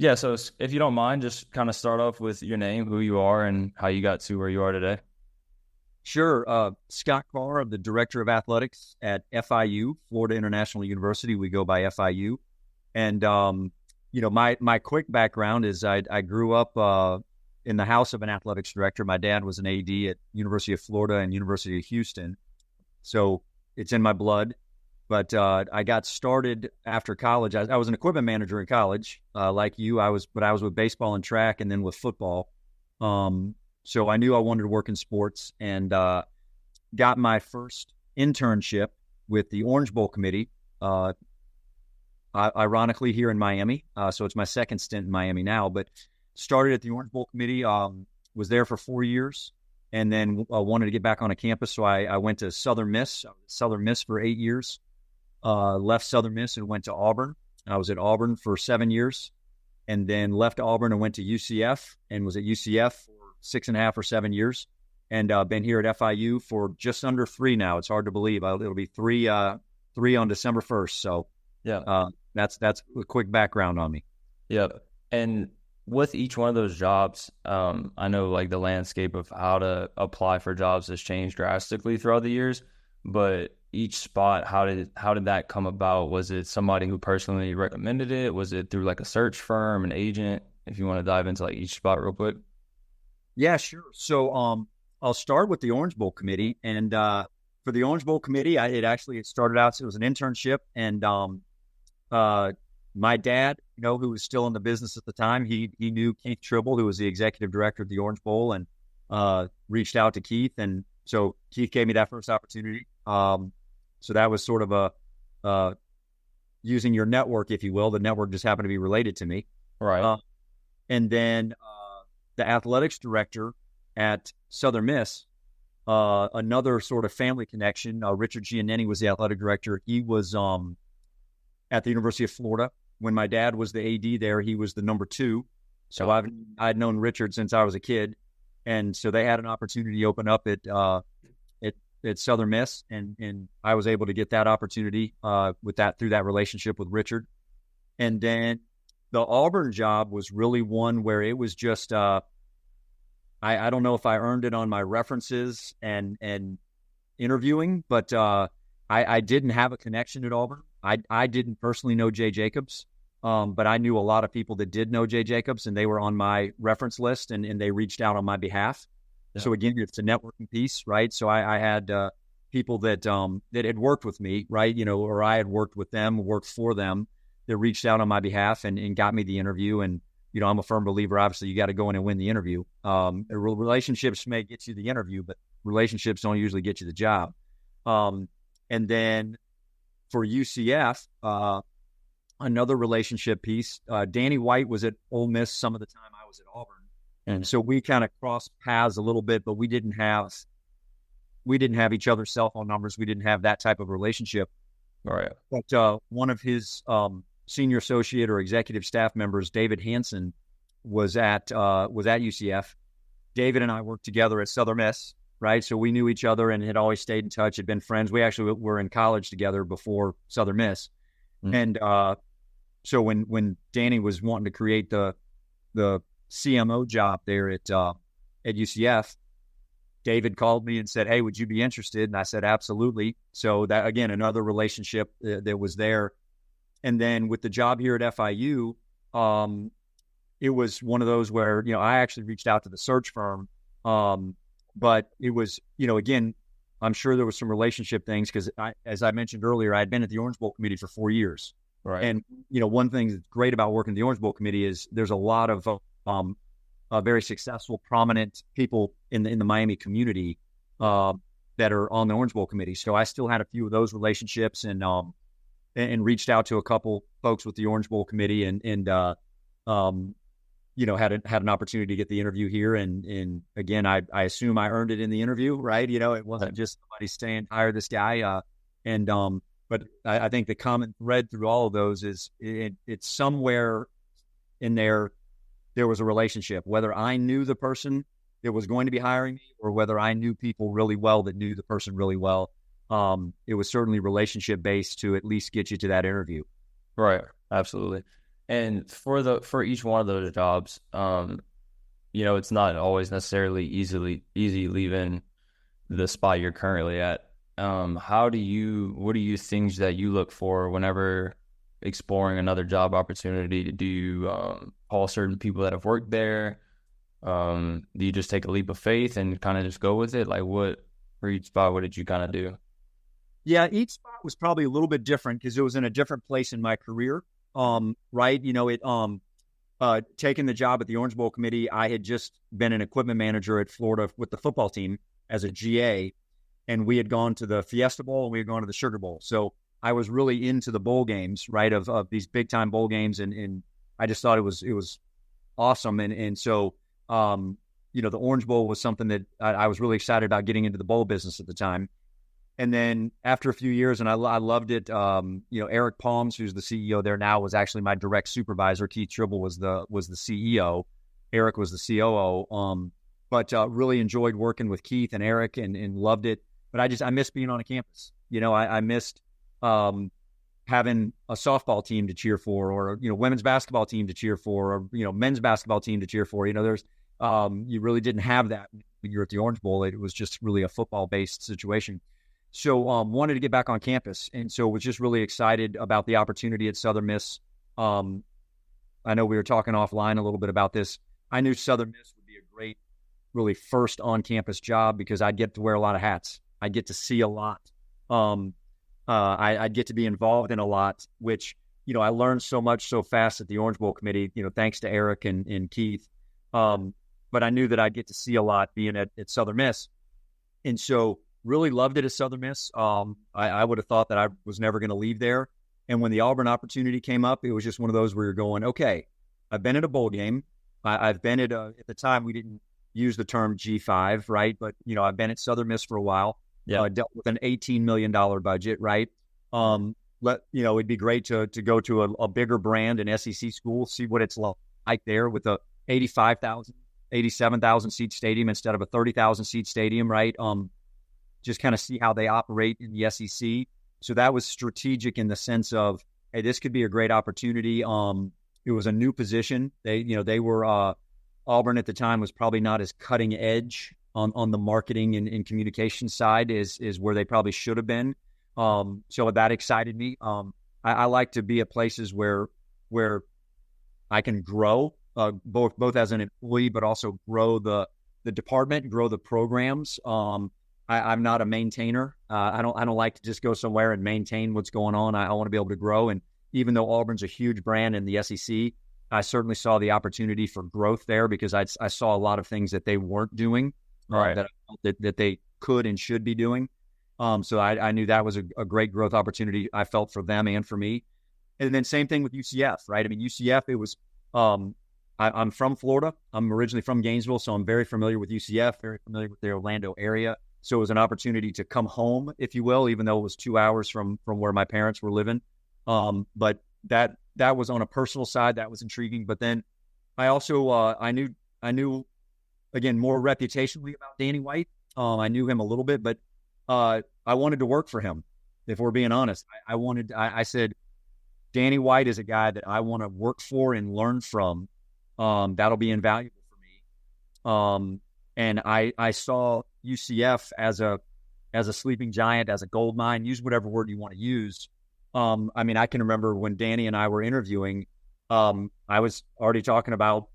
Yeah, so if you don't mind, just kind of start off with your name, who you are, and how you got to where you are today. Sure. Scott Carr, I'm the director of athletics at FIU, Florida International University. We go by FIU. And, my quick background is I grew up in the house of an athletics director. My dad was an AD at University of Florida and University of Houston. So it's in my blood. But I got started after college. I was an equipment manager in college, like you. But I was with baseball and track, and then with football. So I knew I wanted to work in sports, and got my first internship with the Orange Bowl committee. Ironically, here in Miami. So it's my second stint in Miami now. But started at the Orange Bowl committee. Was there for 4 years, and then wanted to get back on a campus. So I went to Southern Miss. I was at Southern Miss for 8 years. Left Southern Miss and went to Auburn. I was at Auburn for 7 years, and then left Auburn and went to UCF and was at UCF for 6.5 or 7 years, and been here at FIU for just under 3 now. It's hard to believe. It'll be three on December 1st. So Yeah. that's a quick background on me. Yep. And with each one of those jobs, I know like the landscape of how to apply for jobs has changed drastically throughout the years, but each spot, how did that come about? Was it somebody who personally recommended it? Was it through like a search firm, an agent? If you want to dive into like each spot real quick. Yeah, sure. So I'll start with the Orange Bowl committee, and for the Orange Bowl committee, it started out. So it was an internship, and uh, my dad, who was still in the business at the time, he knew Keith Tribble, who was the executive director of the Orange Bowl, and reached out to Keith, and so Keith gave me that first opportunity. So that was sort of using your network, if you will. The network just happened to be related to me, Right. and then the athletics director at Southern Miss, another sort of family connection. Richard Giannini was the athletic director. He was at the University of Florida. When my dad was the AD there, he was the number 2. So I'd known Richard since I was a kid, and so they had an opportunity open up at Southern Miss, and I was able to get that opportunity through that relationship with Richard. And then the Auburn job was really one where it was just I don't know if I earned it on my references and interviewing, but I didn't have a connection at Auburn. I didn't personally know Jay Jacobs, but I knew a lot of people that did know Jay Jacobs, and they were on my reference list, and they reached out on my behalf. Yeah. So again, it's a networking piece, right? So I had people that had worked with me, right? Or I had worked with them, worked for them, that reached out on my behalf and got me the interview. And I'm a firm believer. Obviously, you got to go in and win the interview. Relationships may get you the interview, but relationships don't usually get you the job. And then for UCF, another relationship piece. Danny White was at Ole Miss some of the time I was at Auburn. And so we kind of crossed paths a little bit, but we didn't have each other's cell phone numbers. We didn't have that type of relationship. All right. But one of his senior associate or executive staff members, David Hansen, was at UCF. David and I worked together at Southern Miss, right? So we knew each other and had always stayed in touch, had been friends. We actually were in college together before Southern Miss. Mm-hmm. And so when Danny was wanting to create the CMO job there at UCF, David called me and said, "Hey, would you be interested?" And I said, "Absolutely." So that, again, another relationship that was there. And then with the job here at FIU, it was one of those where, I actually reached out to the search firm. But it was, again, I'm sure there was some relationship things because as I mentioned earlier, I had been at the Orange Bowl committee for 4 years. Right. And, one thing that's great about working at the Orange Bowl committee is there's a lot of very successful, prominent people in the Miami community that are on the Orange Bowl committee. So I still had a few of those relationships and reached out to a couple folks with the Orange Bowl committee and had an opportunity to get the interview here. And again, I assume I earned it in the interview, right? It wasn't just somebody saying, hire this guy. But I think the common thread through all of those is it's somewhere in there was a relationship, whether I knew the person that was going to be hiring me or whether I knew people really well that knew the person really well. It was certainly relationship based to at least get you to that interview. Right. Absolutely. And for each one of those jobs, it's not always necessarily easy leaving the spot you're currently at. What are you things that you look for whenever exploring another job opportunity? Do you call certain people that have worked there? Do you just take a leap of faith and kind of just go with it? Like for each spot, what did you kind of do? Yeah, each spot was probably a little bit different because it was in a different place in my career. Right. Taking the job at the Orange Bowl committee, I had just been an equipment manager at Florida with the football team as a GA, and we had gone to the Fiesta Bowl and we had gone to the Sugar Bowl. So I was really into the bowl games, right, of these big time bowl games, and I just thought it was awesome. And so the Orange Bowl was something that I was really excited about getting into the bowl business at the time. And then after a few years, and I loved it. Eric Palms, who's the CEO there now, was actually my direct supervisor. Keith Tribble was the CEO. Eric was the COO. But really enjoyed working with Keith and Eric, and loved it. But I missed being on a campus. I missed having a softball team to cheer for, or women's basketball team to cheer for, or men's basketball team to cheer for. There's you really didn't have that when you're at the Orange Bowl. It was just really a football based situation. So wanted to get back on campus, and so was just really excited about the opportunity at Southern Miss. I know we were talking offline a little bit about this. I knew Southern Miss would be a great, really first on-campus job because I'd get to wear a lot of hats. I'd get to see a lot. I'd get to be involved in a lot, which, I learned so much so fast at the Orange Bowl committee, thanks to Eric and Keith. But I knew that I'd get to see a lot being at Southern Miss. And so really loved it at Southern Miss. I would have thought that I was never going to leave there. And when the Auburn opportunity came up, it was just one of those where you're going, okay, I've been at a bowl game. I've been at the time we didn't use the term G5, right? But, I've been at Southern Miss for a while. Yeah. Dealt with an $18 million budget, right? It'd be great to go to a bigger brand, an SEC school, see what it's like there with a 85,000, 87,000 seat stadium instead of a 30,000 seat stadium, right? Just kind of see how they operate in the SEC. So that was strategic in the sense of, hey, this could be a great opportunity. It was a new position. They were Auburn at the time was probably not as cutting edge on the marketing and communication side is where they probably should have been. So that excited me. I like to be at places where I can grow, both as an employee, but also grow the department, grow the programs. I'm not a maintainer. I don't like to just go somewhere and maintain what's going on. I want to be able to grow. And even though Auburn's a huge brand in the SEC, I certainly saw the opportunity for growth there because I saw a lot of things that they weren't doing, right, that they could and should be doing. So I knew that was a great growth opportunity I felt for them and for me. And then same thing with UCF, right? I mean, UCF, it was I'm from Florida. I'm originally from Gainesville, so I'm very familiar with UCF, very familiar with the Orlando area. So it was an opportunity to come home, if you will, even though it was 2 hours from where my parents were living. But that was on a personal side, that was intriguing. But then I also I knew again more reputationally about Danny White. I knew him a little bit, but I wanted to work for him. If we're being honest, I said Danny White is a guy that I want to work for and learn from. That'll be invaluable for me. And I saw UCF as a sleeping giant, as a gold mine. Use whatever word you want to use. I mean, I can remember when Danny and I were interviewing. I was already talking about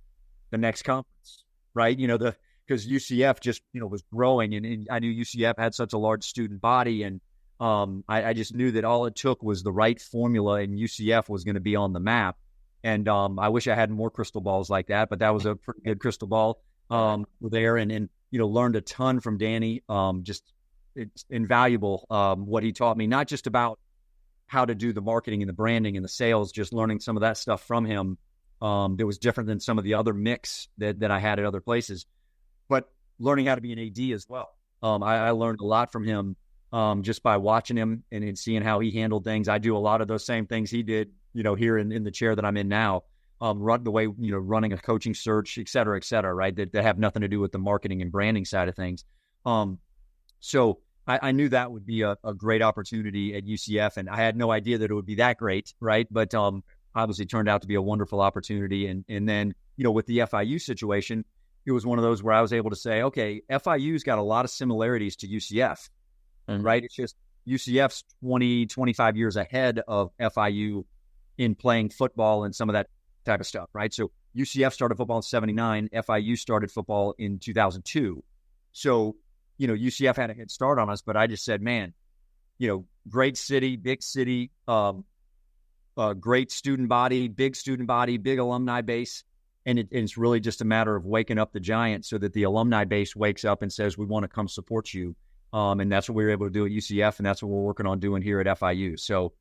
the next conference, right? Because UCF just was growing, and I knew UCF had such a large student body, and I just knew that all it took was the right formula, and UCF was going to be on the map. And I wish I had more crystal balls like that, but that was a pretty good crystal ball there, and learned a ton from Danny. Just it's invaluable what he taught me, not just about how to do the marketing and the branding and the sales, just learning some of that stuff from him. That was different than some of the other mix that I had at other places, but learning how to be an AD as well. I learned a lot from him just by watching him and seeing how he handled things. I do a lot of those same things he did, here in the chair that I'm in now. Run the way, running a coaching search, et cetera, right? That have nothing to do with the marketing and branding side of things. So I knew that would be a great opportunity at UCF, and I had no idea that it would be that great, right? But obviously turned out to be a wonderful opportunity. And then, with the FIU situation, it was one of those where I was able to say, okay, FIU's got a lot of similarities to UCF, right? It's just UCF's 20, 25 years ahead of FIU in playing football and some of that type of stuff, right? So UCF started football in 79, FIU started football in 2002. So, UCF had a head start on us, but I just said, man, great city, big city, great student body, big alumni base. And it's really just a matter of waking up the giant so that the alumni base wakes up and says, we want to come support you. And that's what we were able to do at UCF, and that's what we're working on doing here at FIU. So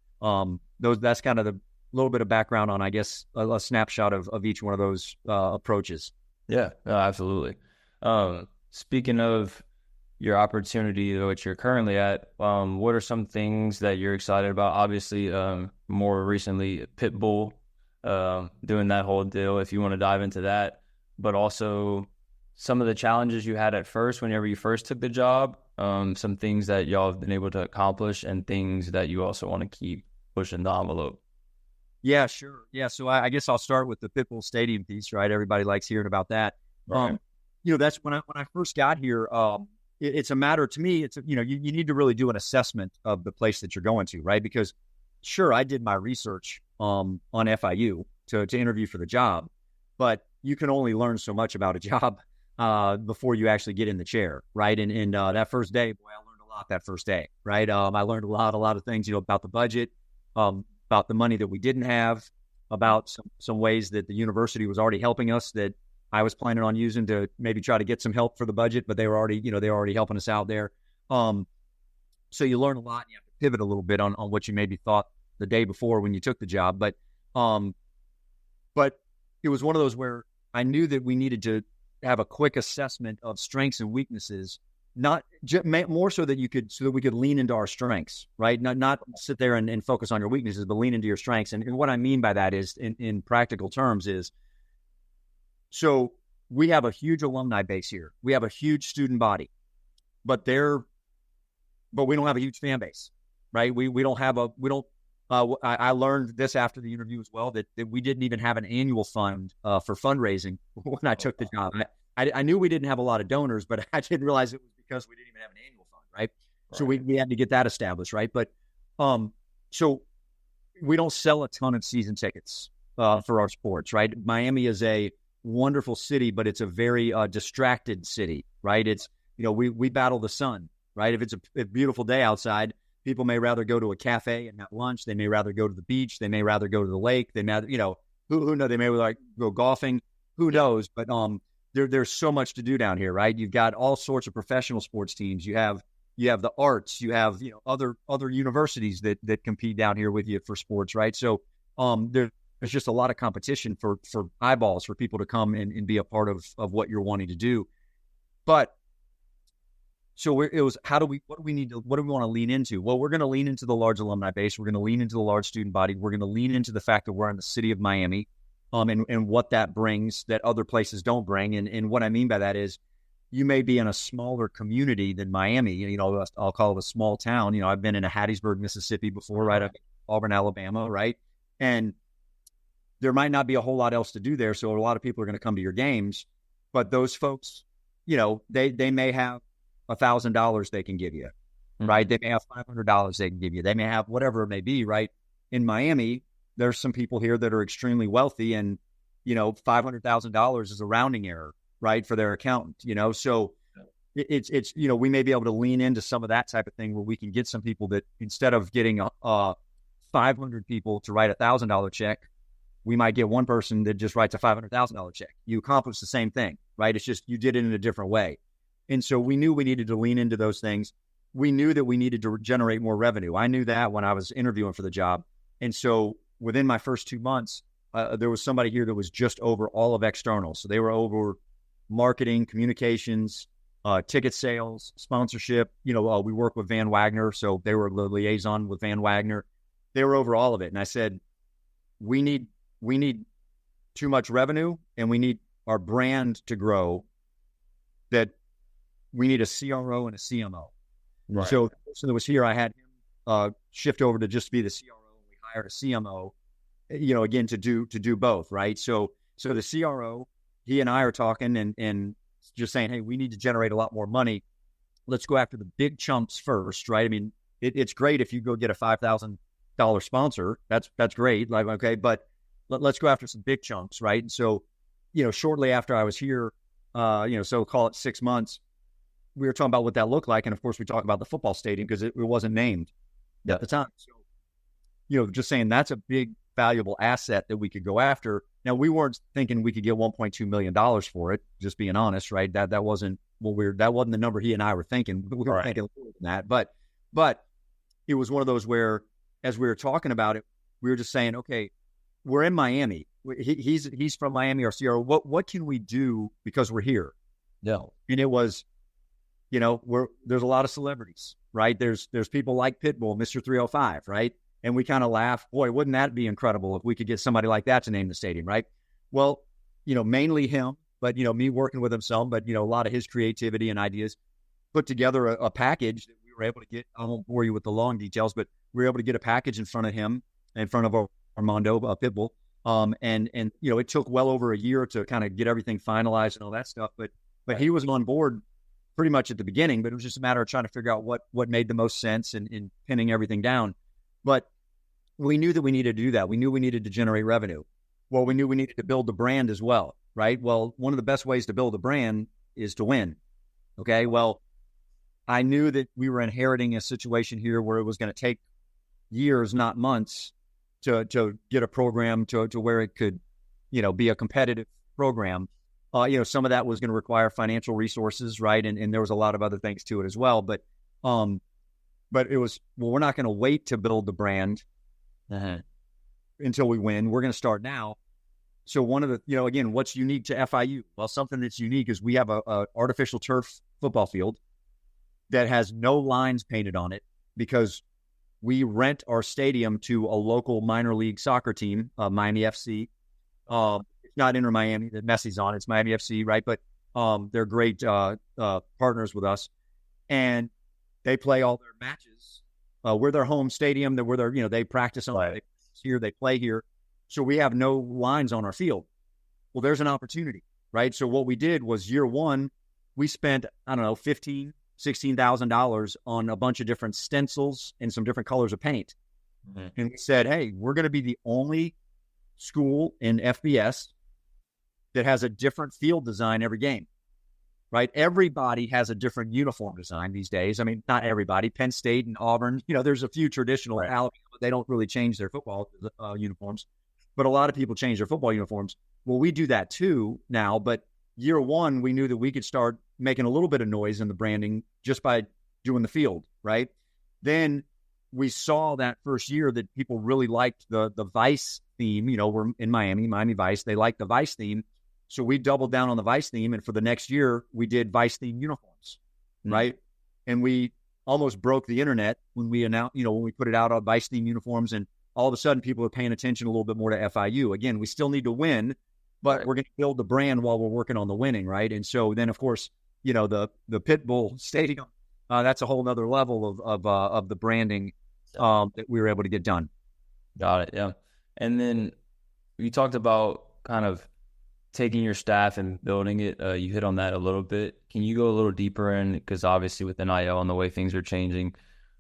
that's kind of the little bit of background on, I guess, a snapshot of each one of those approaches. Yeah, no, absolutely. Speaking of your opportunity, which you're currently at, what are some things that you're excited about? Obviously, more recently, Pitbull, doing that whole deal, if you want to dive into that, but also some of the challenges you had at first whenever you first took the job, some things that y'all have been able to accomplish, and things that you also want to keep pushing the envelope. Yeah, sure. Yeah, so I guess I'll start with the Pitbull Stadium piece, right? Everybody likes hearing about that. Right. That's when I first got here. It's a matter to me. It's you need to really do an assessment of the place that you're going to, right? Because sure, I did my research on FIU to interview for the job, but you can only learn so much about a job before you actually get in the chair, right? And that first day, boy, I learned a lot that first day, right? I learned a lot of things, about the budget, about the money that we didn't have, about some ways that the university was already helping us that I was planning on using to maybe try to get some help for the budget, but they were already helping us out there. So you learn a lot, and you have to pivot a little bit on what you maybe thought the day before when you took the job. But it was one of those where I knew that we needed to have a quick assessment of strengths and weaknesses, not more so that we could lean into our strengths, right? Not sit there and focus on your weaknesses, but lean into your strengths. And what I mean by that is, in practical terms, is so we have a huge alumni base here. We have a huge student body, but we don't have a huge fan base, right? I learned this after the interview as well, that we didn't even have an annual fund for fundraising when I took the job. I knew we didn't have a lot of donors, but I didn't realize it was because we didn't even have an annual fund, right? So we had to get that established, right? But so we don't sell a ton of season tickets for our sports, right? Miami is a wonderful city, but it's a very distracted city, right? It's we battle the sun, right? If it's a beautiful day outside, people may rather go to a cafe and have lunch. They may rather go to the beach. They may rather go to the lake. They may, who knows? They may rather go golfing. Who knows? But there's so much to do down here, right? You've got all sorts of professional sports teams. You have the arts. You have other universities that compete down here with you for sports, right? So there's just a lot of competition for eyeballs, for people to come and be a part of what you're wanting to do. But so it was, what do we want to lean into? Well, we're going to lean into the large alumni base. We're going to lean into the large student body. We're going to lean into the fact that we're in the city of Miami, and what that brings that other places don't bring. And what I mean by that is, you may be in a smaller community than Miami. I'll call it a small town. I've been in a Hattiesburg, Mississippi before, right? Auburn, Alabama, right? And there might not be a whole lot else to do there. So a lot of people are going to come to your games, but those folks, they may have $1,000 they can give you, right? They may have $500 they can give you. They may have whatever it may be, right? In Miami, there's some people here that are extremely wealthy, and $500,000 is a rounding error, right, for their accountant. So it's we may be able to lean into some of that type of thing, where we can get some people that, instead of getting 500 people to write $1,000 check, we might get one person that just writes a $500,000 check. You accomplish the same thing, right? It's just you did it in a different way. And so we knew we needed to lean into those things. We knew that we needed to generate more revenue. I knew that when I was interviewing for the job. And so within my first 2 months, there was somebody here that was just over all of external. So they were over marketing, communications, ticket sales, sponsorship. We work with Van Wagner, so they were the liaison with Van Wagner. They were over all of it. And I said, we need too much revenue, and we need our brand to grow, that we need a CRO and a CMO. Right. So the person that was here, I had him shift over to just be the CRO, and we hired a CMO. again, to do both, right? So the CRO, he and I are talking and just saying, hey, we need to generate a lot more money. Let's go after the big chunks first, right? I mean, it's great if you go get a $5,000 sponsor. That's great, like, okay, but let's go after some big chunks, right? And so, shortly after I was here, so call it 6 months, we were talking about what that looked like, and of course, we talked about the football stadium because it wasn't named at the time. So, just saying that's a big, valuable asset that we could go after. Now, we weren't thinking we could get $1.2 million for it, just being honest, right? That wasn't that wasn't the number he and I were thinking. We were thinking more than that. But it was one of those where, as we were talking about it, we were just saying, okay, we're in Miami. He's from Miami, our CRO. What can we do because we're here? No. And it was, there's a lot of celebrities, right? There's people like Pitbull, Mr. 305, right? And we kind of laugh, boy, wouldn't that be incredible if we could get somebody like that to name the stadium, right? Well, mainly him, but, me working with him some, but, a lot of his creativity and ideas put together a package that we were able to get. I won't bore you with the long details, but we were able to get a package in front of him, in front of Armando Pitbull. And it took well over a year to kind of get everything finalized and all that stuff. But he was on board pretty much at the beginning, but it was just a matter of trying to figure out what made the most sense in pinning everything down. But we knew that we needed to do that. We knew we needed to generate revenue. Well, we knew we needed to build the brand as well, right? Well, one of the best ways to build a brand is to win. Okay. Well, I knew that we were inheriting a situation here where it was going to take years, not months, to get a program to where it could, be a competitive program. Some of that was going to require financial resources, right? And there was a lot of other things to it as well. But it was, well, we're not going to wait to build the brand until we win. We're going to start now. So one of the, again, what's unique to FIU? Well, something that's unique is we have a artificial turf football field that has no lines painted on it because we rent our stadium to a local minor league soccer team, Miami FC. It's not Inter Miami that Messi's on. It's Miami FC, right? But they're great partners with us. And they play all their matches. We're their home stadium. We're their, they practice on here. They play here. So we have no lines on our field. Well, there's an opportunity, right? So what we did was year one, we spent, I don't know, $16,000 on a bunch of different stencils and some different colors of paint. Mm-hmm. And we said, hey, we're going to be the only school in FBS that has a different field design every game, right? Everybody has a different uniform design these days. I mean, not everybody. Penn State and Auburn, there's a few traditional, Alabama, they don't really change their football uniforms, but a lot of people change their football uniforms. Well, we do that too now, but year one, we knew that we could start making a little bit of noise in the branding just by doing the field, right? Then we saw that first year that people really liked the Vice theme. We're in Miami Vice. They liked the Vice theme. So we doubled down on the Vice theme. And for the next year, we did Vice theme uniforms, right? And we almost broke the internet when we announced, when we put it out on Vice theme uniforms. And all of a sudden, people are paying attention a little bit more to FIU. Again, we still need to win, but we're going to build the brand while we're working on the winning, right? And so then, of course, the Pitbull Stadium, that's a whole nother level of the branding that we were able to get done. Got it, yeah. And then you talked about kind of taking your staff and building it. You hit on that a little bit. Can you go a little deeper in, because obviously with NIL and the way things are changing,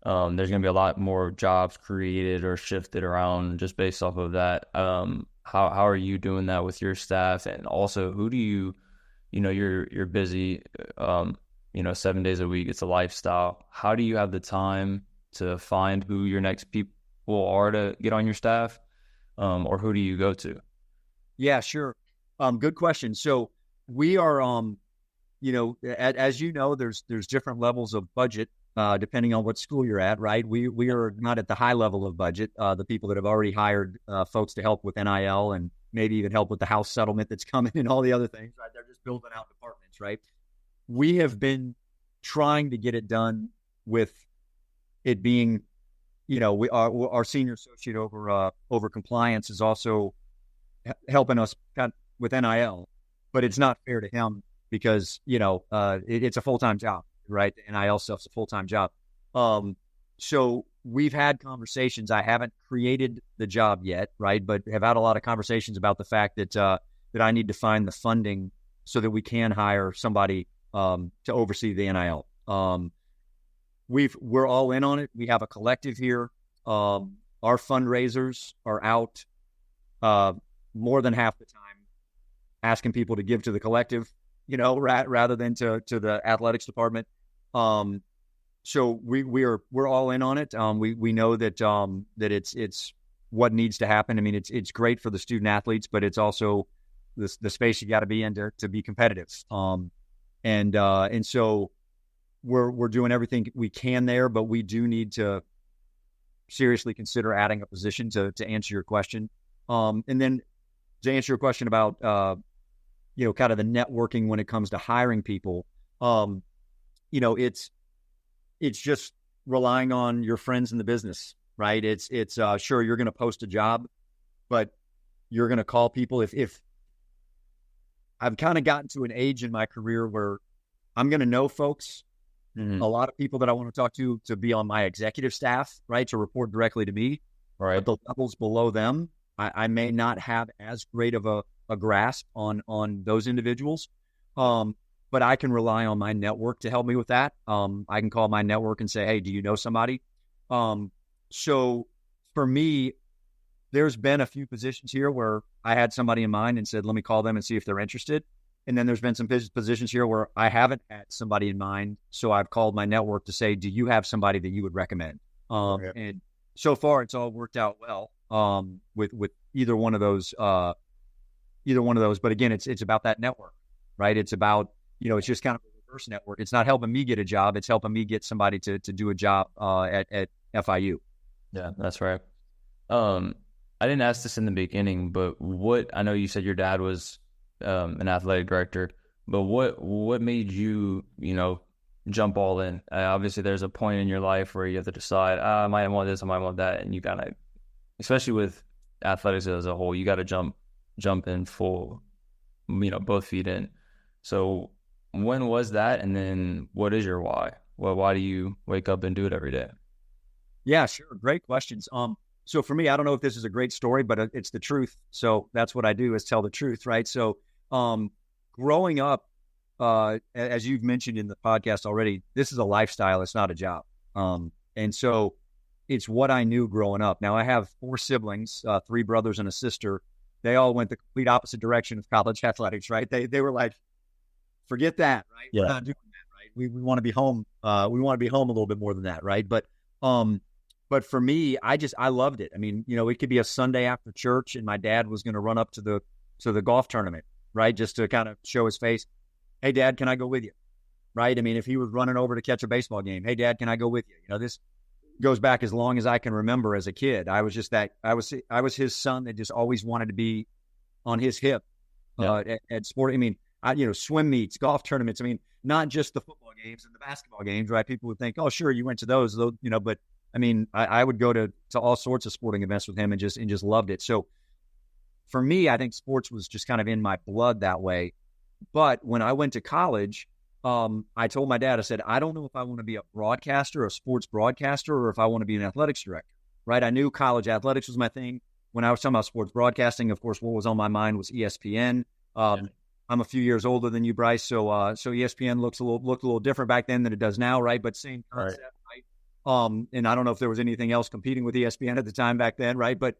there's going to be a lot more jobs created or shifted around just based off of that. How are you doing that with your staff? And also, who do you, you're busy, 7 days a week. It's a lifestyle. How do you have the time to find who your next people are to get on your staff? Or who do you go to? Yeah, sure. Good question. So we are, as you know, there's different levels of budget depending on what school you're at, right? We are not at the high level of budget. The people that have already hired folks to help with NIL and maybe even help with the house settlement that's coming and all the other things, right? They're just building out departments, right? We have trying to get it done with it being, our senior associate over compliance is also helping us with NIL, but it's not fair to him because, it's a full-time job, right? The NIL stuff's a full-time job. So we've had conversations. I haven't created the job yet, right? But have had a lot of conversations about the fact that that I need to find the funding so that we can hire somebody to oversee the NIL. We're all in on it. We have a collective here. Our fundraisers are out more than half the time asking people to give to the collective, rather than to the athletics department. So we're all in on it. We know that that it's what needs to happen. I mean, it's great for the student athletes, but it's also the space you got to be in to be competitive. And so we're doing everything we can there, but we do need to seriously consider adding a position to answer your question. And then to answer your question about kind of the networking when it comes to hiring people, it's just relying on your friends in the business, right? It's sure, you're going to post a job, but you're going to call people. If I've kind of gotten to an age in my career where I'm going to know folks, a lot of people that I want to talk to be on my executive staff, right, to report directly to me. Right. But the levels below them, I may not have as great of a grasp on those individuals. But I can rely on my network to help me with that. I can call my network and say, hey, do you know somebody? So for me, there's been a few positions here where I had somebody in mind and said, let me call them and see if they're interested. And then there's been some positions here where I haven't had somebody in mind. So I've called my network to say, do you have somebody that you would recommend? And so far it's all worked out well with either one of those. But again, it's about that network, right? It's about, it's just kind of a reverse network. It's not helping me get a job. It's helping me get somebody to do a job at FIU. Yeah, that's right. I didn't ask this in the beginning, but I know you said your dad was an athletic director, but what made you, jump all in? Obviously, there's a point in your life where you have to decide, I might want this, I might want that, and you gotta, especially with athletics as a whole, you got to jump in full, both feet in. So when was that? And then what is your why? Well, why do you wake up and do it every day? Yeah, sure. Great questions. So for me, I don't know if this is a great story, but it's the truth. So that's what I do, is tell the truth, right? So growing up, as you've mentioned in the podcast already, this is a lifestyle. It's not a job. And so it's what I knew growing up. Now I have 4 siblings, 3 brothers and a sister. They all went the complete opposite direction of college athletics, right? They were like, forget that, right? Yeah. We're not doing that, right? We want to be home. We want to be home a little bit more than that, right? But for me, I loved it. I mean, it could be a Sunday after church, and my dad was going to run up to the golf tournament, right, just to kind of show his face. Hey, Dad, can I go with you? Right? I mean, if he was running over to catch a baseball game, hey, Dad, can I go with you? This goes back as long as I can remember as a kid. I was his son that just always wanted to be on his hip at sport. I mean, swim meets, golf tournaments. I mean, not just the football games and the basketball games, right? People would think, oh, sure, you went to those, but I mean, I would go to all sorts of sporting events with him and just loved it. So for me, I think sports was just kind of in my blood that way. But when I went to college, I told my dad, I said, I don't know if I want to be a broadcaster, a sports broadcaster, or if I want to be an athletics director, right? I knew college athletics was my thing. When I was talking about sports broadcasting, of course, what was on my mind was ESPN. I'm a few years older than you, Bryce, so ESPN looked a little different back then than it does now, right? But same concept, right? And I don't know if there was anything else competing with ESPN at the time back then, right? But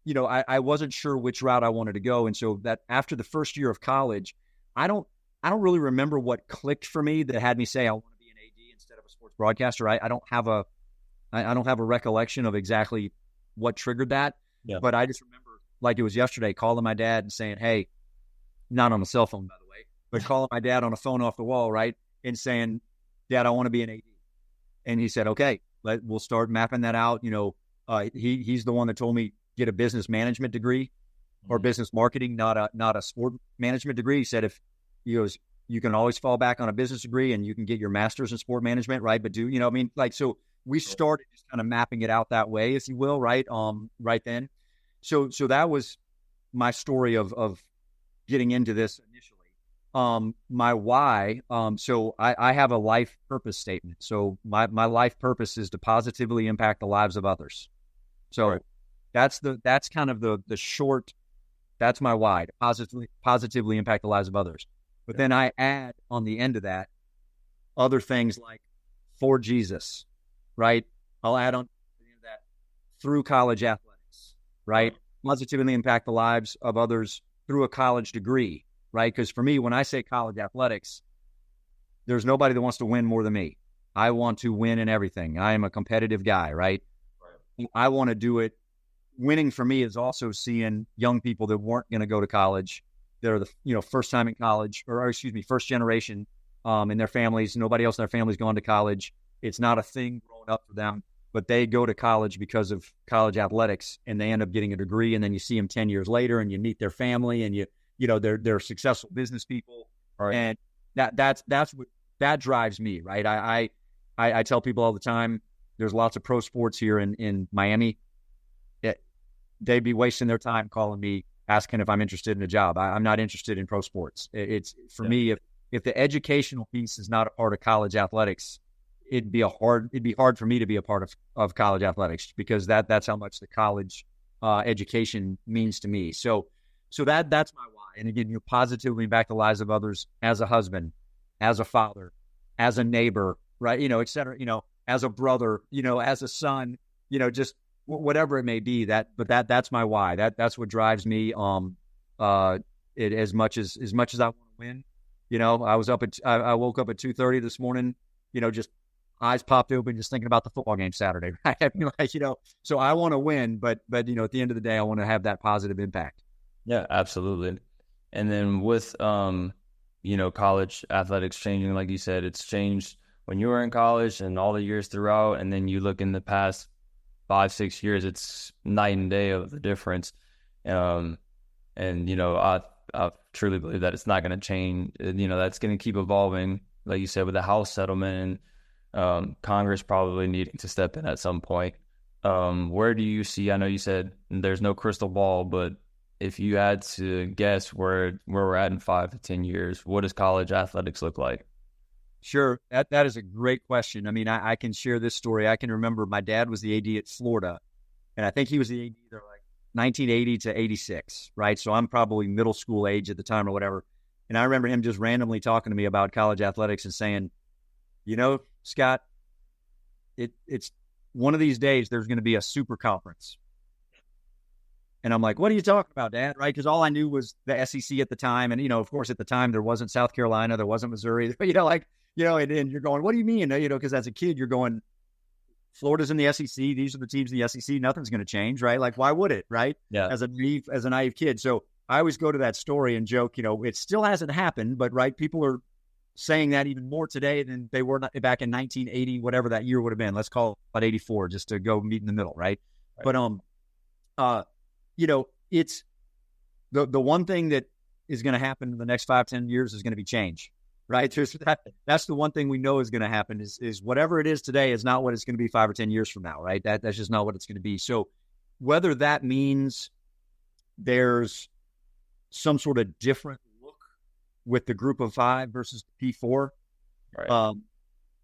I wasn't sure which route I wanted to go, and so that after the first year of college, I don't really remember what clicked for me that had me say I want to be an AD instead of a sports broadcaster. I don't have a recollection of exactly what triggered that, but I just remember like it was yesterday calling my dad and saying, hey. Not on a cell phone, by the way, but calling my dad on a phone off the wall, right? And saying, Dad, I want to be an AD. And he said, okay, we'll start mapping that out. He's the one that told me get a business management degree or business marketing, not a sport management degree. He said, if you can always fall back on a business degree and you can get your master's in sport management, right? But so we started just kind of mapping it out that way, if you will, right? Right then. So that was my story of getting into this initially. My why, so I have a life purpose statement. So my life purpose is to positively impact the lives of others. So Right. that's kind of the short, that's my why, to positively impact the lives of others. But Yeah. then I add on the end of that other things like for Jesus, right? I'll add on the end of that through college athletics, right? Right. Positively impact the lives of others through a college degree, right? Because for me, when I say college athletics, there's nobody that wants to win more than me. I want to win in everything. I am a competitive guy, right? Right. I want to do it. Winning for me is also seeing young people that weren't going to go to college. They're the first time in college, or excuse me, first generation in their families. Nobody else in their family's gone to college. It's not a thing growing up for them, but they go to college because of college athletics, and they end up getting a degree. And then you see them 10 years later, and you meet their family, and they're successful business people, Right. and that's what that drives me, right? I tell people all the time, there's lots of pro sports here in Miami. They'd be wasting their time calling me asking if I'm interested in a job. I'm not interested in pro sports. It's for Yeah. me, if the educational piece is not a part of college athletics, it'd be hard for me to be a part of college athletics, because that's how much the college education means to me. So that's my why. And again, you positively impact the lives of others as a husband, as a father, as a neighbor, right? Et cetera, as a brother, as a son, just whatever it may be. That's my why. That's what drives me. It as much as I want to win. I woke up at 2:30 this morning. Just eyes popped open, just thinking about the football game Saturday. Right? I mean, so I want to win, but at the end of the day, I want to have that positive impact. Yeah, absolutely. And then with college athletics changing, like you said, it's changed when you were in college and all the years throughout, and then you look in the past 5, 6 years, it's night and day of the difference. Um, and I truly believe that it's not going to change. That's going to keep evolving, like you said, with the House settlement and Congress probably needing to step in at some point. Where do you see? I know you said there's no crystal ball, but if you had to guess where we're at in 5 to 10 years, what does college athletics look like? Sure. That is a great question. I mean, I can share this story. I can remember my dad was the AD at Florida, and I think he was the AD either like 1980 to 86, right? So I'm probably middle school age at the time or whatever. And I remember him just randomly talking to me about college athletics and saying, Scott, it's one of these days there's going to be a super conference. And I'm like, what are you talking about, Dad? Right? Because all I knew was the SEC at the time. And, of course, at the time, there wasn't South Carolina, there wasn't Missouri, and you're going, what do you mean? Because as a kid, you're going, Florida's in the SEC. These are the teams in the SEC. Nothing's going to change, right? Like, why would it, right? Yeah. As a naive kid. So I always go to that story and joke, it still hasn't happened, but right, people are saying that even more today than they were back in 1980, whatever that year would have been. Let's call it about 84, just to go meet in the middle, right? Right. But it's the one thing that is going to happen in the next 5-10 years is going to be change, right? That's the one thing we know is going to happen is whatever it is today is not what it's going to be 5 or 10 years from now, right? That's just not what it's going to be. So whether that means there's some sort of different look with the group of five versus the P4, Right.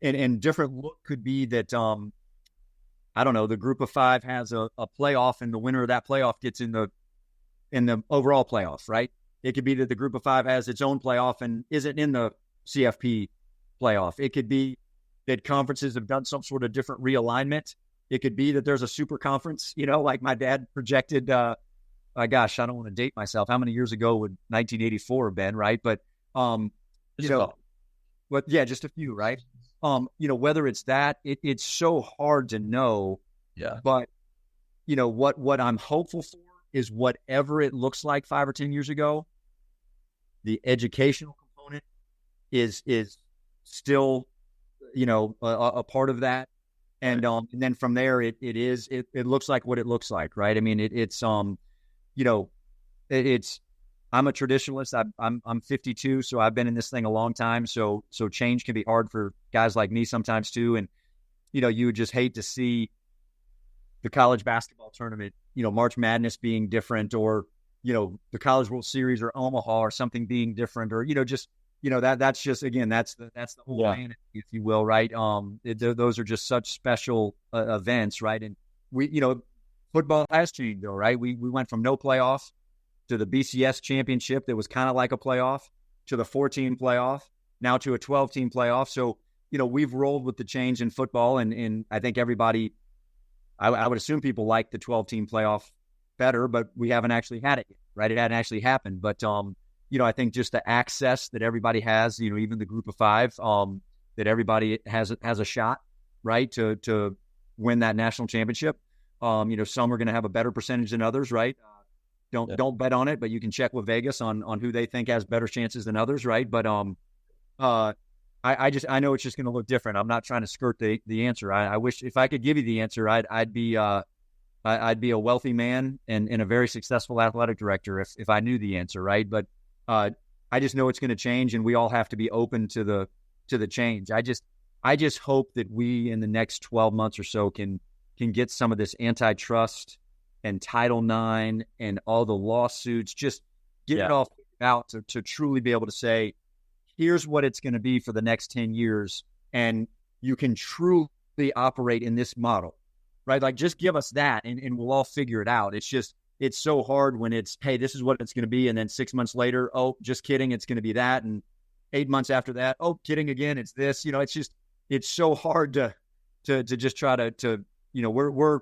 and different look could be that, I don't know, the group of five has a playoff, and the winner of that playoff gets in the overall playoff, right? It could be that the group of five has its own playoff and isn't in the CFP playoff. It could be that conferences have done some sort of different realignment. It could be that there's a super conference, like my dad projected. Gosh, I don't want to date myself. How many years ago would 1984 have been, right? But, but yeah, just a few, right? Whether it's that, it's so hard to know. Yeah. But, what I'm hopeful for is whatever it looks like 5 or 10 years ago, the educational component is still, a part of that. And, Right. and then from there, it looks like what it looks like, right? I mean, I'm a traditionalist. I'm 52, so I've been in this thing a long time. So change can be hard for guys like me sometimes too. And you would just hate to see the college basketball tournament, March Madness being different, or the College World Series or Omaha or something being different, or just that's just, again, that's the whole Yeah. vanity, if you will, right? Those are just such special events, right? And football has changed, though, right? We went from no playoff to the BCS championship that was kind of like a playoff, to the 14 playoff, now to a 12-team playoff. So, we've rolled with the change in football, and I think everybody, I would assume people like the 12-team playoff better, but we haven't actually had it yet, right? It hadn't actually happened. But, I think just the access that everybody has, even the group of five, that everybody has a shot, right, to win that national championship. Some are going to have a better percentage than others, right? Don't bet on it, but you can check with Vegas on who they think has better chances than others, right? But I know it's just going to look different. I'm not trying to skirt the answer. I wish if I could give you the answer, I'd be a wealthy man and a very successful athletic director if I knew the answer, right? But I just know it's going to change, and we all have to be open to the change. I just hope that we in the next 12 months or so can get some of this antitrust and Title IX and all the lawsuits, just get it all figured out to truly be able to say, here's what it's going to be for the next 10 years, and you can truly operate in this model, right? Like, just give us that, and we'll all figure it out. It's so hard when it's, hey, this is what it's going to be, and then 6 months later, oh, just kidding, it's going to be that, and 8 months after that, oh, kidding again, it's this. It's so hard to just try to we're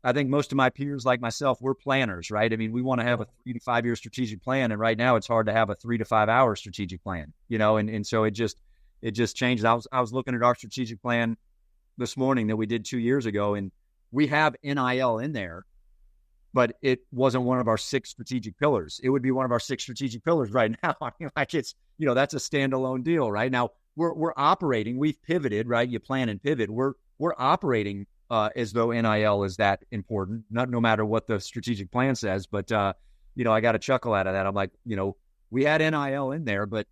I think most of my peers like myself, we're planners, right? I mean, we want to have a 3 to 5 year strategic plan, and right now it's hard to have a 3 to 5 hour strategic plan, and so it just changed. I was looking at our strategic plan this morning that we did 2 years ago, and we have NIL in there, but it wasn't one of our 6 strategic pillars. It would be one of our 6 strategic pillars right now. I mean, like, it's, that's a standalone deal, right? Now we're operating, we've pivoted, right? You plan and pivot. We're operating as though NIL is that important, no matter what the strategic plan says. But, I got a chuckle out of that. I'm like, we had NIL in there, but,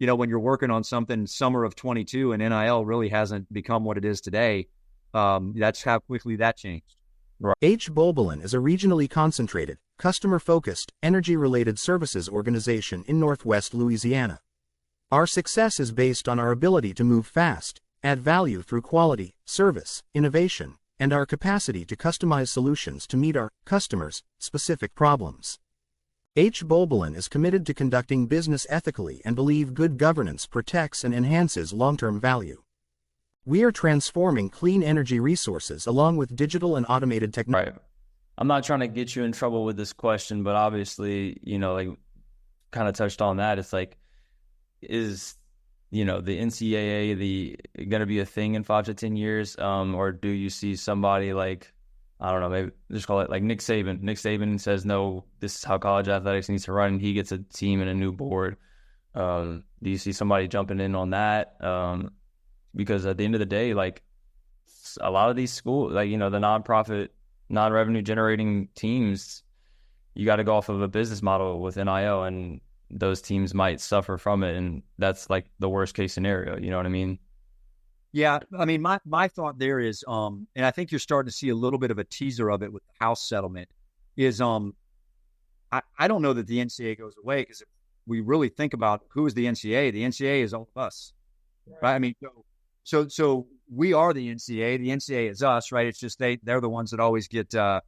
when you're working on something summer of 22 and NIL really hasn't become what it is today, that's how quickly that changed. Right. H. Bolbolin is a regionally concentrated, customer-focused, energy-related services organization in Northwest Louisiana. Our success is based on our ability to move fast, add value through quality, service, innovation, and our capacity to customize solutions to meet our customers' specific problems. H. Bolbolin is committed to conducting business ethically and believe good governance protects and enhances long-term value. We are transforming clean energy resources along with digital and automated technology. Right. I'm not trying to get you in trouble with this question, but obviously, like, kind of touched on that. It's like, is the NCAA going to be a thing in 5 to 10 years? Or do you see somebody like, I don't know, maybe just call it like Nick Saban. Nick Saban says, no, this is how college athletics needs to run, and he gets a team and a new board. Do you see somebody jumping in on that? Because at the end of the day, like, a lot of these schools, like, the nonprofit, non-revenue generating teams, you got to go off of a business model with NIL, and those teams might suffer from it, and that's like the worst case scenario. You know what I mean? Yeah, I mean, my thought there is, and I think you're starting to see a little bit of a teaser of it with the House settlement, is I don't know that the NCAA goes away, because if we really think about who is the NCAA is all of us, right? I mean, so we are the NCAA. The NCAA is us, right? It's just they're the ones that always get the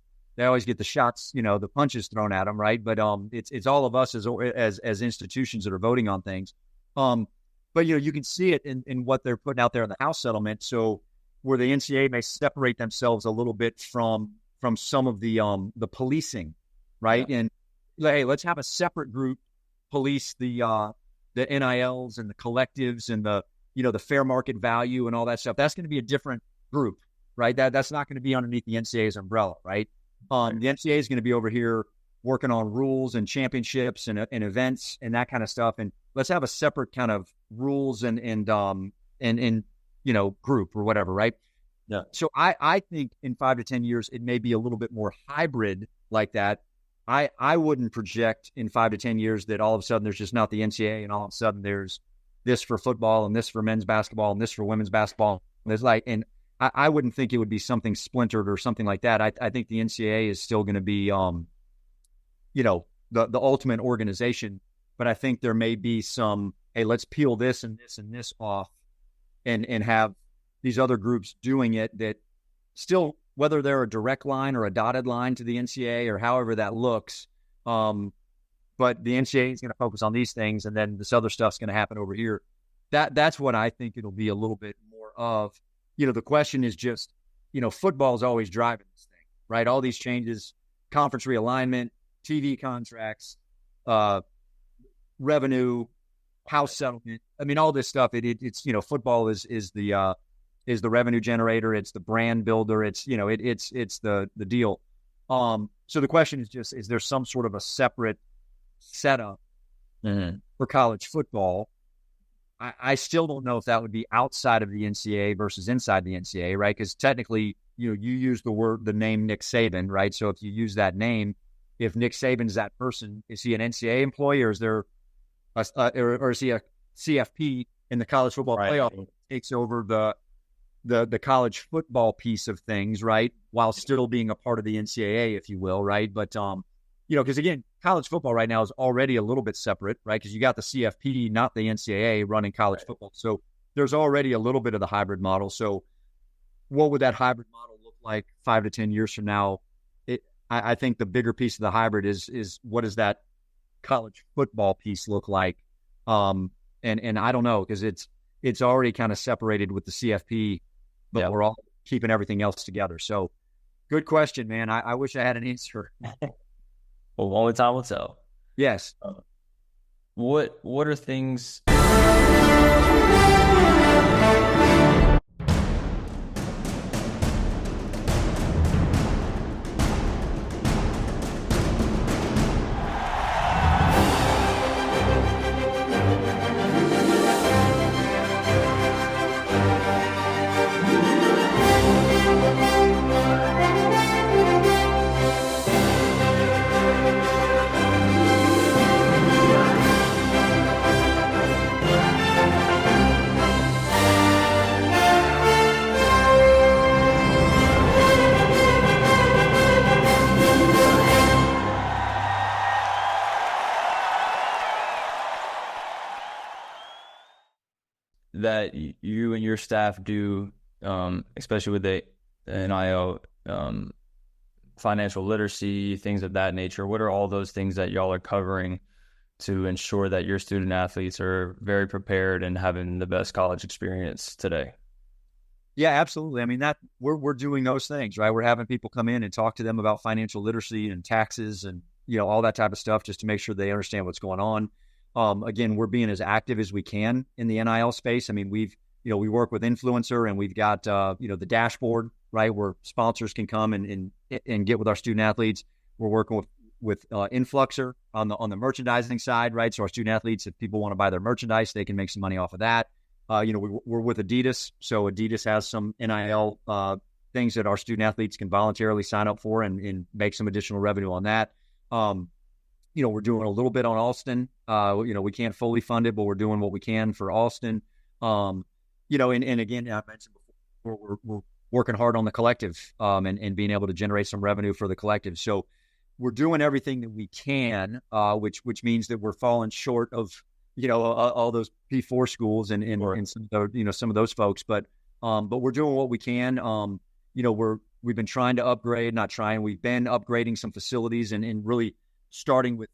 shots, the punches thrown at them, right? But it's all of us as institutions that are voting on things. But you can see it in what they're putting out there in the House settlement. So where the NCAA may separate themselves a little bit from some of the policing, right? Yeah. And hey, let's have a separate group police the NILs and the collectives and the fair market value and all that stuff. That's going to be a different group, right? That's not going to be underneath the NCAA's umbrella, right? The NCAA is going to be over here working on rules and championships and events and that kind of stuff. And let's have a separate kind of rules and group or whatever, right? Yeah. So I think in 5 to 10 years, it may be a little bit more hybrid like that. I wouldn't project in 5 to 10 years that all of a sudden there's just not the NCAA and all of a sudden there's this for football and this for men's basketball and this for women's basketball. I wouldn't think it would be something splintered or something like that. I think the NCAA is still going to be, the ultimate organization, but I think there may be some hey, let's peel this and this and this off, and have these other groups doing it that still, whether they're a direct line or a dotted line to the NCAA or however that looks, but the NCAA is going to focus on these things, and then this other stuff's going to happen over here. That's what I think it'll be a little bit more of. The question is just, football is always driving this thing, right? All these changes, conference realignment, TV contracts, revenue, house settlement. I mean, all this stuff. It's football is the revenue generator. It's the brand builder. It's it's the deal. So the question is just, is there some sort of a separate setup for college football? I still don't know if that would be outside of the NCAA versus inside the NCAA, right? Because technically, you use the name Nick Saban, right? So if you use that name, if Nick Saban is that person, is he an NCAA employee, or is there, or is he a CFP in the college football playoff that takes over the college football piece of things, right? While still being a part of the NCAA, if you will, right? But because again, college football right now is already a little bit separate, right? Because you got the CFP, not the NCAA, running college football. So there's already a little bit of the hybrid model. So what would that hybrid model look like 5 to 10 years from now? I think the bigger piece of the hybrid is what does that college football piece look like? And I don't know, because it's already kind of separated with the CFP, but we're all keeping everything else together. So good question, man. I wish I had an answer. Well, only time will tell. Yes. What are things? That you and your staff do, especially with the NIL, financial literacy, things of that nature? What are all those things that y'all are covering to ensure that your student athletes are very prepared and having the best college experience today? Yeah, absolutely. I mean, that we're doing those things, right? We're having people come in and talk to them about financial literacy and taxes and all that type of stuff, just to make sure they understand what's going on. Again, we're being as active as we can in the NIL space. I mean, we work with Influencer, and we've got, the dashboard, right, where sponsors can come and get with our student athletes. We're working with Influxer on the merchandising side, right? So our student athletes, if people want to buy their merchandise, they can make some money off of that. We're with Adidas. So Adidas has some NIL things that our student athletes can voluntarily sign up for and make some additional revenue on that. We're doing a little bit on Alston. We can't fully fund it, but we're doing what we can for Alston. And again, I mentioned before, we're working hard on the collective and being able to generate some revenue for the collective. So we're doing everything that we can, which means that we're falling short of, all those P4 schools and some of the, some of those folks. But we're doing what we can. We've been trying to upgrade, we've been upgrading some facilities and really starting with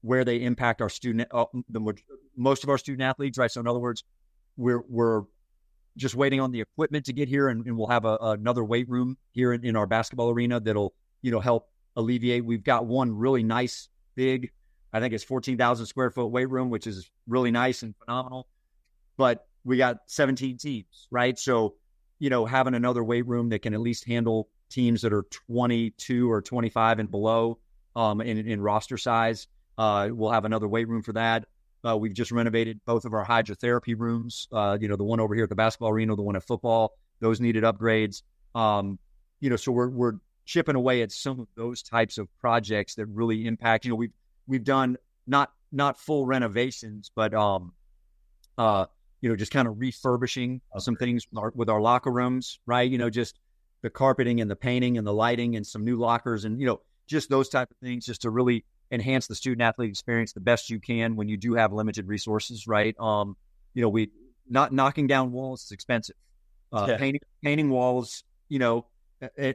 where they impact our most of our student athletes, right? So in other words, we're just waiting on the equipment to get here, and we'll have another weight room here in our basketball arena that'll, help alleviate. We've got one really nice, big, I think it's 14,000 square foot weight room, which is really nice and phenomenal, but we got 17 teams, right? So, having another weight room that can at least handle teams that are 22 or 25 and below, in roster size. We'll have another weight room for that. We've just renovated both of our hydrotherapy rooms, the one over here at the basketball arena, the one at football. Those needed upgrades. So we're chipping away at some of those types of projects that really impact. We've done not full renovations, but just kind of refurbishing some things with our locker rooms, right? Just the carpeting and the painting and the lighting and some new lockers and just those type of things, just to really enhance the student athlete experience the best you can when you do have limited resources, right? We not knocking down walls is expensive. Painting walls,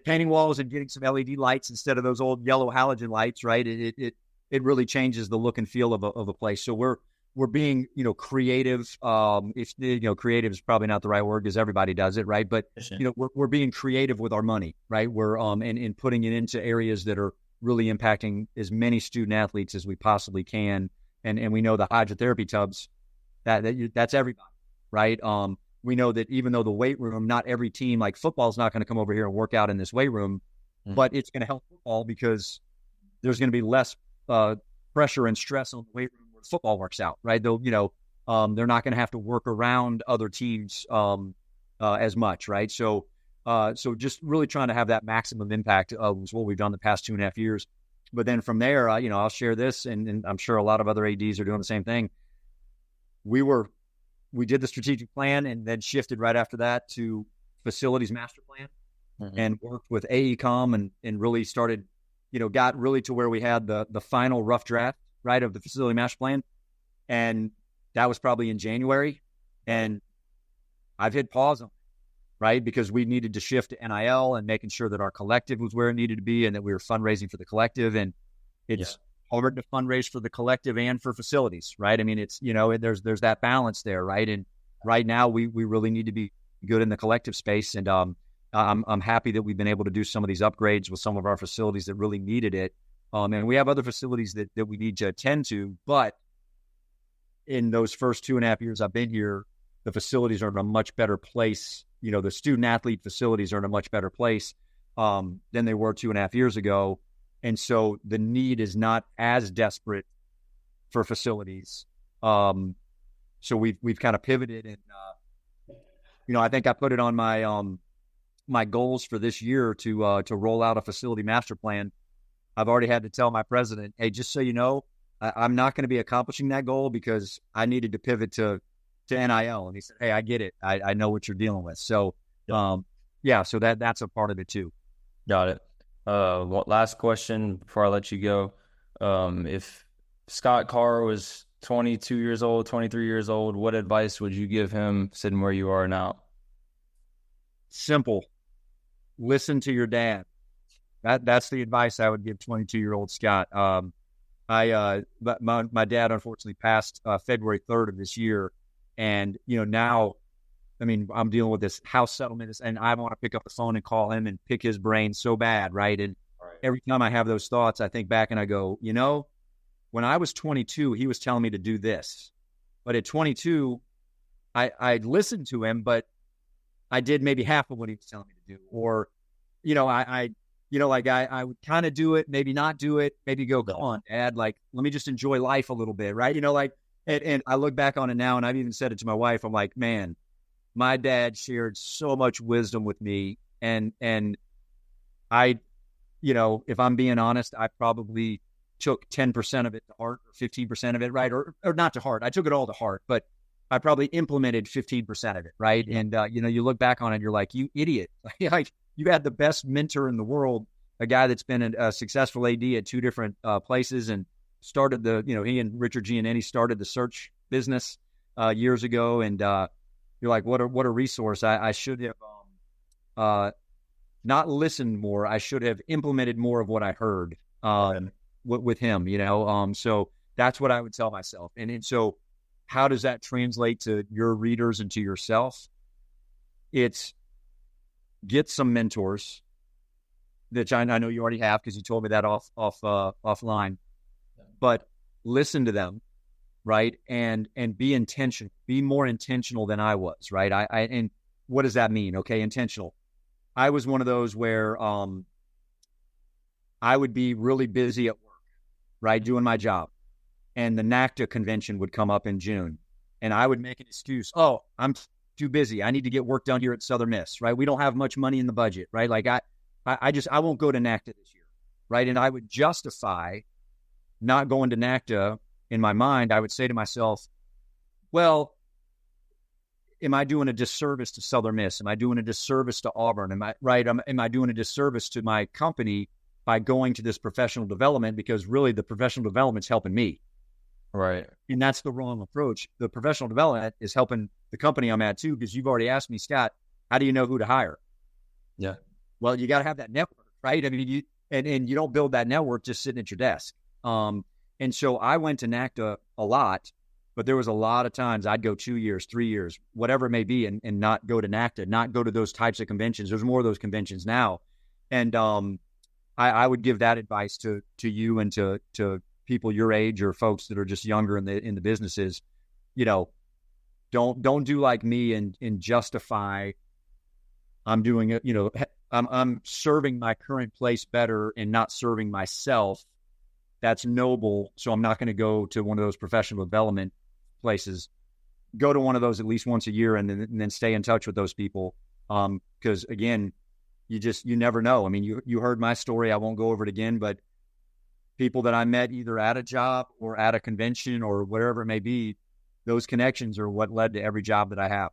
painting walls and getting some LED lights instead of those old yellow halogen lights, right? It really changes the look and feel of a place. So we're being, creative. If creative is probably not the right word because everybody does it, right? But we're being creative with our money, right? We're and putting it into areas that are really impacting as many student athletes as we possibly can. And we know the hydrotherapy tubs, that's everybody, right? We know that even though the weight room, not every team, like football, is not going to come over here and work out in this weight room, but it's going to help football because there's going to be less pressure and stress on the weight room where football works out, right? They're not going to have to work around other teams as much, right? So just really trying to have that maximum impact was what we've done the past 2.5 years. But then from there, I'll share this, and I'm sure a lot of other ADs are doing the same thing. We did the strategic plan and then shifted right after that to facilities master plan and worked with AECOM and really started, got really to where we had the final rough draft, right, of the facility master plan. And that was probably in January. And I've hit pause on it, right, because we needed to shift to NIL and making sure that our collective was where it needed to be and that we were fundraising for the collective. And it's hard to fundraise for the collective and for facilities, right? I mean, it's, there's that balance there, right? And right now we really need to be good in the collective space. And I'm happy that we've been able to do some of these upgrades with some of our facilities that really needed it. And we have other facilities that we need to attend to, but in those first 2.5 years I've been here, the facilities are in a much better place. The student athlete facilities are in a much better place than they were 2.5 years ago. And so the need is not as desperate for facilities. So we've kind of pivoted, and I think I put it on my goals for this year to roll out a facility master plan. I've already had to tell my president, hey, just so you know, I'm not going to be accomplishing that goal because I needed to pivot to NIL. And he said, hey, I get it. I know what you're dealing with. So so that's a part of it too. Got it. Last question before I let you go. If Scott Carr was 22 years old, 23 years old, what advice would you give him sitting where you are now? Simple. Listen to your dad. That's the advice I would give 22-year-old Scott. My dad unfortunately passed February 3rd of this year. And, now, I mean, I'm dealing with this house settlement, and I want to pick up the phone and call him and pick his brain so bad, right? And every time I have those thoughts, I think back and I go, when I was 22, he was telling me to do this. But at 22, I listened to him, but I did maybe half of what he was telling me to do. Or, I would kind of do it, maybe not do it, maybe go, come on, Dad, let me just enjoy life a little bit, right? And I look back on it now, and I've even said it to my wife. I'm like, man, my dad shared so much wisdom with me. And I, if I'm being honest, I probably took 10% of it to heart, or 15% of it, right? Or not to heart. I took it all to heart, but I probably implemented 15% of it, right? And, you look back on it, you're like, you idiot. Like, you had the best mentor in the world, a guy that's been a successful AD at 2 different places and started he and Richard Giannini started the search business years ago. And you're like, what a resource. I should have not listened more. I should have implemented more of what I heard with him, so that's what I would tell myself. And so how does that translate to your readers and to yourself? It's get some mentors that I know you already have because you told me that offline. But listen to them, right? And be intentional. Be more intentional than I was, right? And what does that mean? Okay, intentional. I was one of those where I would be really busy at work, right, doing my job, and the NACTA convention would come up in June, and I would make an excuse. Oh, I'm too busy. I need to get work done here at Southern Miss, right? We don't have much money in the budget, right? Like I won't go to NACTA this year, right? And I would justify not going to NACTA. In my mind, I would say to myself, well, am I doing a disservice to Southern Miss? Am I doing a disservice to Auburn? Am I doing a disservice to my company by going to this professional development, because really the professional development's helping me. Right. And that's the wrong approach. The professional development is helping the company I'm at too, because you've already asked me, Scott, how do you know who to hire? Yeah. Well, you got to have that network, right? I mean, and you don't build that network just sitting at your desk. And so I went to NACDA a lot, but there was a lot of times I'd go 2 years, 3 years, whatever it may be, and not go to NACDA, not go to those types of conventions. There's more of those conventions now. And I would give that advice to you and to people your age or folks that are just younger in the businesses. Don't do like me and justify I'm doing it. I'm serving my current place better and not serving myself. That's noble. So I'm not going to go to one of those professional development places. Go to one of those at least once a year and then stay in touch with those people. Because again, you never know. I mean, you heard my story. I won't go over it again, but people that I met either at a job or at a convention or whatever it may be, those connections are what led to every job that I have.